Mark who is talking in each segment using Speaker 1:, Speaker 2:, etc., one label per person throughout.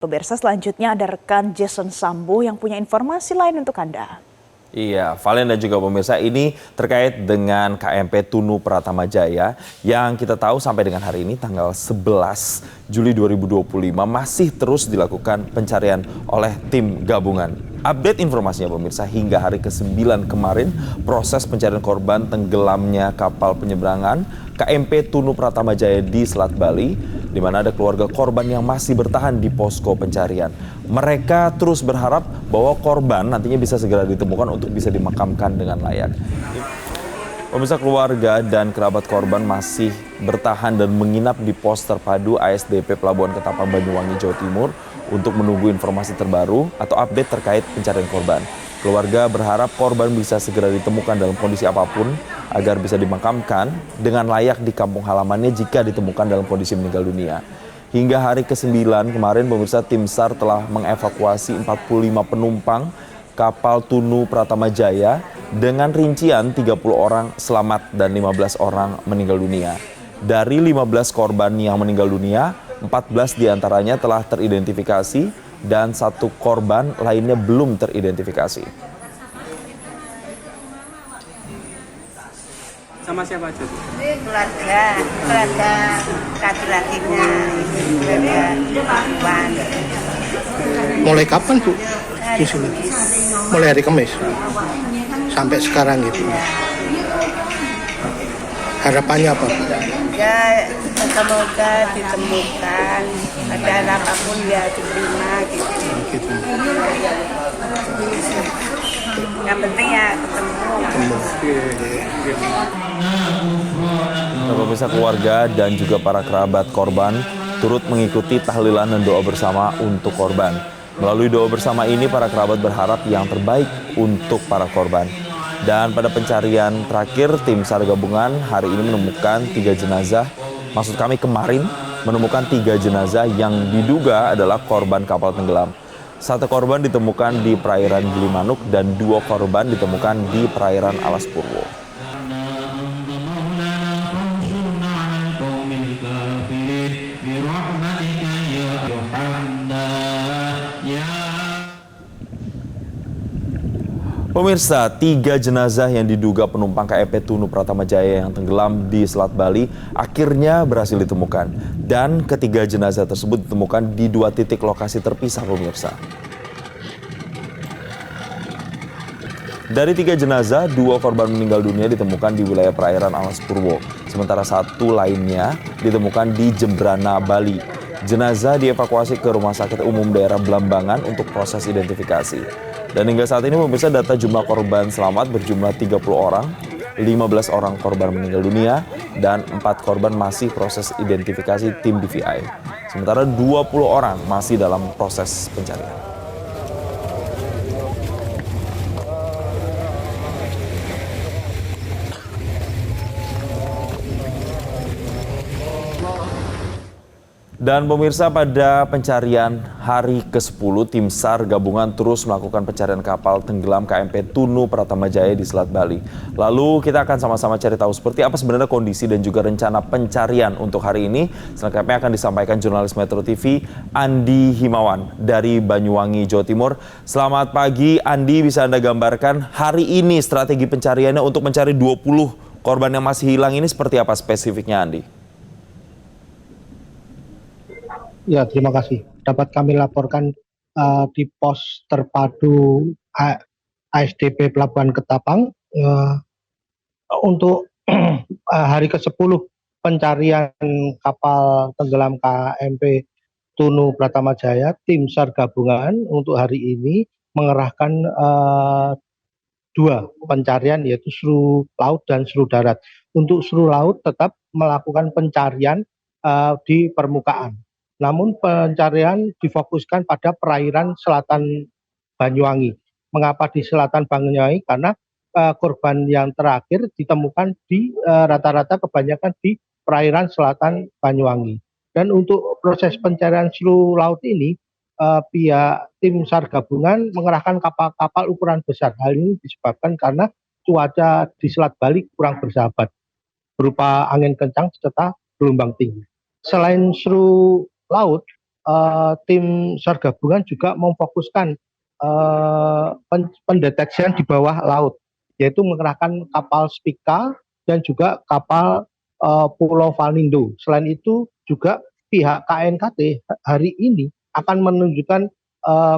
Speaker 1: Pemirsa, selanjutnya ada rekan Jason Sambo yang punya informasi lain untuk Anda.
Speaker 2: Iya, Valen dan juga pemirsa, ini terkait dengan KMP Tunu Pratama Jaya yang kita tahu sampai dengan hari ini tanggal 11 Juli 2025 masih terus dilakukan pencarian oleh tim gabungan. Update informasinya pemirsa, hingga hari ke-9 kemarin proses pencarian korban tenggelamnya kapal penyeberangan KMP Tunu Pratama Jaya di Selat Bali, di mana ada keluarga korban yang masih bertahan di posko pencarian. Mereka terus berharap bahwa korban nantinya bisa segera ditemukan untuk bisa dimakamkan dengan layak. Pemirsa, keluarga dan kerabat korban masih bertahan dan menginap di pos terpadu ASDP Pelabuhan Ketapang Banyuwangi, Jawa Timur untuk menunggu informasi terbaru atau update terkait pencarian korban. Keluarga berharap korban bisa segera ditemukan dalam kondisi apapun agar bisa dimakamkan dengan layak di kampung halamannya jika ditemukan dalam kondisi meninggal dunia. Hingga hari ke-9 kemarin pemirsa, tim SAR telah mengevakuasi 45 penumpang kapal Tunu Pratama Jaya dengan rincian 30 orang selamat dan 15 orang meninggal dunia. Dari 15 korban yang meninggal dunia, 14 diantaranya telah teridentifikasi dan 1 korban lainnya belum teridentifikasi.
Speaker 3: Sama siapa aja?
Speaker 4: Keluarga laki-lakinya, keluarga.
Speaker 5: Mulai kapan Bu di sini? Mulai hari Kamis sampai sekarang gitu. Harapannya apa?
Speaker 4: Ya semoga ditemukan, ada apapun ya diterima gitu.
Speaker 5: Gitu.
Speaker 4: Yang penting ya ketemu.
Speaker 2: Pemirsa, keluarga dan juga para kerabat korban turut mengikuti tahlilan dan doa bersama untuk korban. Melalui doa bersama ini, para kerabat berharap yang terbaik untuk para korban. Dan pada pencarian terakhir, tim SAR gabungan hari ini menemukan 3 jenazah. Maksud kami kemarin menemukan 3 jenazah yang diduga adalah korban kapal tenggelam. 1 korban ditemukan di perairan Gilimanuk dan 2 korban ditemukan di perairan Alas Purwo. Pemirsa, 3 jenazah yang diduga penumpang KMP Tunu Pratama Jaya yang tenggelam di Selat Bali akhirnya berhasil ditemukan. Dan ketiga jenazah tersebut ditemukan di 2 titik lokasi terpisah, pemirsa. Dari 3 jenazah, 2 korban meninggal dunia ditemukan di wilayah perairan Alas Purwo. Sementara 1 lainnya ditemukan di Jembrana, Bali. Jenazah dievakuasi ke Rumah Sakit Umum Daerah Blambangan untuk proses identifikasi. Dan hingga saat ini pemirsa, data jumlah korban selamat berjumlah 30 orang, 15 orang korban meninggal dunia, dan 4 korban masih proses identifikasi tim DVI. Sementara 20 orang masih dalam proses pencarian. Dan pemirsa, pada pencarian hari ke-10, tim SAR gabungan terus melakukan pencarian kapal tenggelam KMP Tunu Pratama Jaya di Selat Bali. Lalu kita akan sama-sama cari tahu seperti apa sebenarnya kondisi dan juga rencana pencarian untuk hari ini. Selengkapnya akan disampaikan jurnalis Metro TV Andi Himawan dari Banyuwangi, Jawa Timur. Selamat pagi Andi, bisa Anda gambarkan hari ini strategi pencariannya untuk mencari 20 korban yang masih hilang ini seperti apa spesifiknya, Andi?
Speaker 5: Ya, terima kasih. Dapat kami laporkan di pos terpadu ASDP Pelabuhan Ketapang untuk hari ke-10 pencarian kapal tenggelam KMP Tunu Pratama Jaya, tim SAR gabungan untuk hari ini mengerahkan 2 pencarian, yaitu seru laut dan seru darat. Untuk seru laut tetap melakukan pencarian di permukaan. Namun pencarian difokuskan pada perairan selatan Banyuwangi. Mengapa di selatan Banyuwangi? Karena korban yang terakhir ditemukan di rata-rata kebanyakan di perairan selatan Banyuwangi. Dan untuk proses pencarian seru laut ini, pihak tim SAR gabungan mengerahkan kapal-kapal ukuran besar. Hal ini disebabkan karena cuaca di Selat Bali kurang bersahabat, berupa angin kencang serta gelombang tinggi. Selain seru laut, tim SAR gabungan juga memfokuskan pendeteksian di bawah laut, yaitu mengerahkan kapal Spika dan juga kapal Pulau Valindo. Selain itu juga pihak KNKT hari ini akan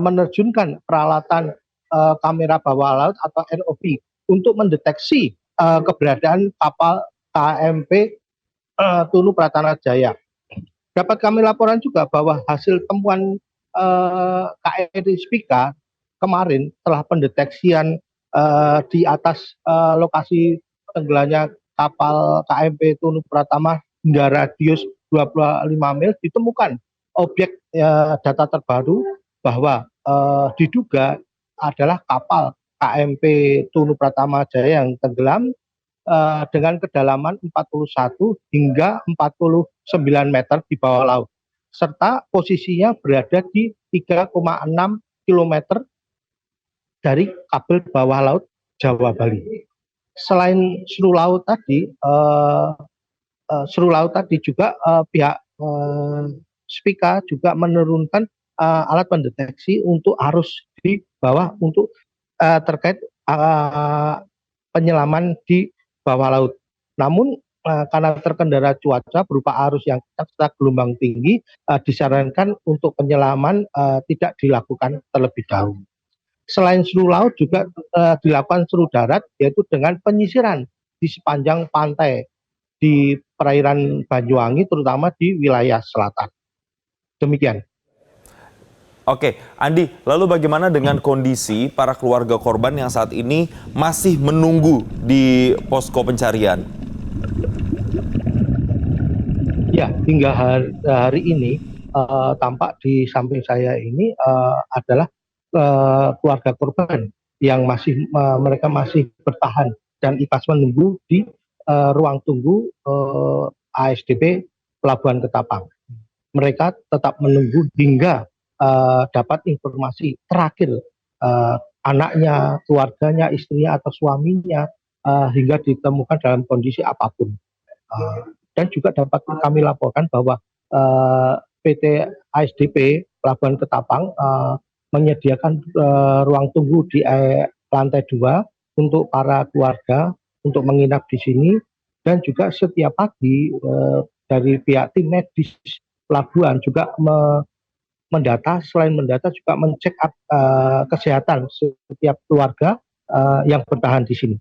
Speaker 5: menerjunkan peralatan kamera bawah laut atau ROV untuk mendeteksi keberadaan kapal KMP Tunu Pratama Jaya. Dapat kami laporan juga bahwa hasil temuan KRI Spika kemarin telah pendeteksian di atas lokasi tenggelamnya kapal KMP Tunu Pratama hingga radius 25 mil ditemukan objek data terbaru bahwa diduga adalah kapal KMP Tunu Pratama Jaya yang tenggelam dengan kedalaman 41 hingga 49 meter di bawah laut, serta posisinya berada di 3,6 km dari kabel bawah laut Jawa Bali. Selain seru laut tadi juga pihak Spika juga menurunkan alat pendeteksi untuk arus di bawah untuk terkait penyelaman di bawah laut. Namun karena terkendala cuaca berupa arus yang serta gelombang tinggi, disarankan untuk penyelaman tidak dilakukan terlebih dahulu. Selain seru laut juga dilakukan seru darat, yaitu dengan penyisiran di sepanjang pantai di perairan Banyuwangi, terutama di wilayah selatan. Demikian.
Speaker 2: Oke, Andi, lalu bagaimana dengan kondisi para keluarga korban yang saat ini masih menunggu di posko pencarian?
Speaker 5: Ya, hingga hari ini tampak di samping saya ini adalah keluarga korban yang mereka masih bertahan dan ikhlas menunggu di ruang tunggu ASDP Pelabuhan Ketapang. Mereka tetap menunggu hingga dapat informasi terakhir anaknya, keluarganya, istrinya atau suaminya hingga ditemukan dalam kondisi apapun. Dan juga dapat kami laporkan bahwa PT ASDP Pelabuhan Ketapang menyediakan ruang tunggu di lantai 2 untuk para keluarga untuk menginap di sini, dan juga setiap pagi dari pihak tim medis pelabuhan juga selain mendata juga mencek up kesehatan setiap keluarga yang bertahan di sini.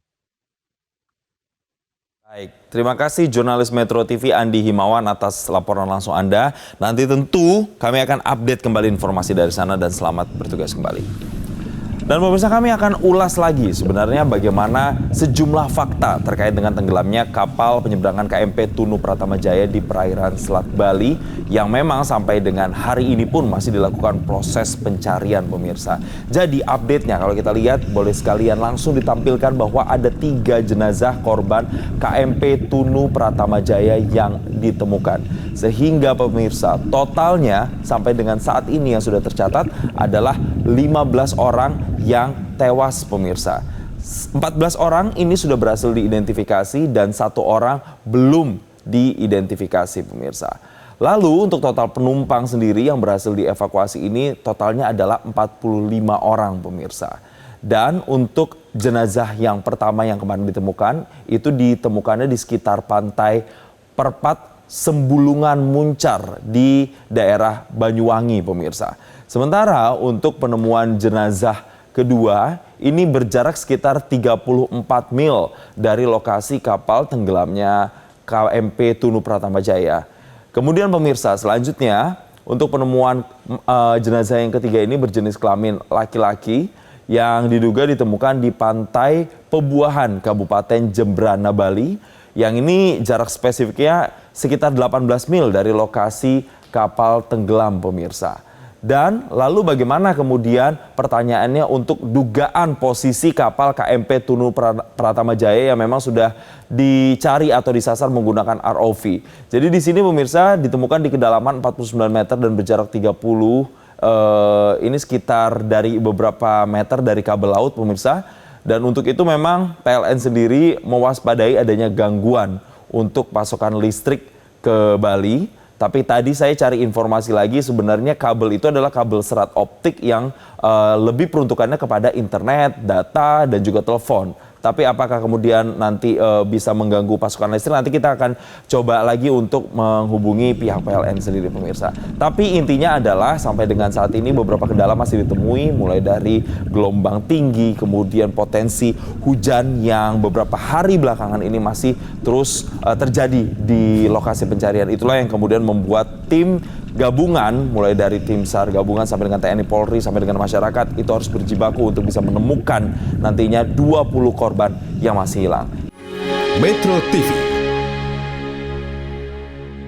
Speaker 2: Baik, terima kasih jurnalis Metro TV Andi Himawan atas laporan langsung Anda. Nanti tentu kami akan update kembali informasi dari sana dan selamat bertugas kembali. Dan pemirsa, kami akan ulas lagi sebenarnya bagaimana sejumlah fakta terkait dengan tenggelamnya kapal penyeberangan KMP Tunu Pratama Jaya di perairan Selat Bali yang memang sampai dengan hari ini pun masih dilakukan proses pencarian, pemirsa. Jadi update-nya kalau kita lihat boleh sekalian langsung ditampilkan bahwa ada 3 jenazah korban KMP Tunu Pratama Jaya yang ditemukan. Sehingga pemirsa totalnya sampai dengan saat ini yang sudah tercatat adalah 15 orang yang tewas, pemirsa. 14 orang ini sudah berhasil diidentifikasi dan 1 orang belum diidentifikasi, pemirsa. Lalu untuk total penumpang sendiri yang berhasil dievakuasi ini totalnya adalah 45 orang, pemirsa. Dan untuk jenazah yang pertama yang kemarin ditemukan, itu ditemukannya di sekitar pantai Perpat Sembulungan Muncar di daerah Banyuwangi, pemirsa. Sementara untuk penemuan jenazah kedua ini berjarak sekitar 34 mil dari lokasi kapal tenggelamnya KMP Tunu Pratama Jaya. Kemudian pemirsa, selanjutnya untuk penemuan jenazah yang ketiga ini berjenis kelamin laki-laki yang diduga ditemukan di pantai Pebuahan Kabupaten Jembrana, Bali. Yang ini jarak spesifiknya sekitar 18 mil dari lokasi kapal tenggelam, pemirsa. Dan lalu bagaimana kemudian pertanyaannya untuk dugaan posisi kapal KMP Tunu Pratama Jaya yang memang sudah dicari atau disasar menggunakan ROV. Jadi di sini pemirsa ditemukan di kedalaman 49 meter dan berjarak 30 ini sekitar dari beberapa meter dari kabel laut, pemirsa. Dan untuk itu memang PLN sendiri mewaspadai adanya gangguan untuk pasokan listrik ke Bali. Tapi tadi saya cari informasi lagi, sebenarnya kabel itu adalah kabel serat optik yang lebih peruntukannya kepada internet, data, dan juga telepon. Tapi apakah kemudian nanti bisa mengganggu pasokan listrik, nanti kita akan coba lagi untuk menghubungi pihak PLN sendiri, pemirsa. Tapi intinya adalah sampai dengan saat ini beberapa kendala masih ditemui, mulai dari gelombang tinggi, kemudian potensi hujan yang beberapa hari belakangan ini masih terus terjadi di lokasi pencarian. Itulah yang kemudian membuat tim gabungan, mulai dari tim SAR gabungan sampai dengan TNI Polri sampai dengan masyarakat, itu harus berjibaku untuk bisa menemukan nantinya 20 korban yang masih hilang.
Speaker 3: Metro TV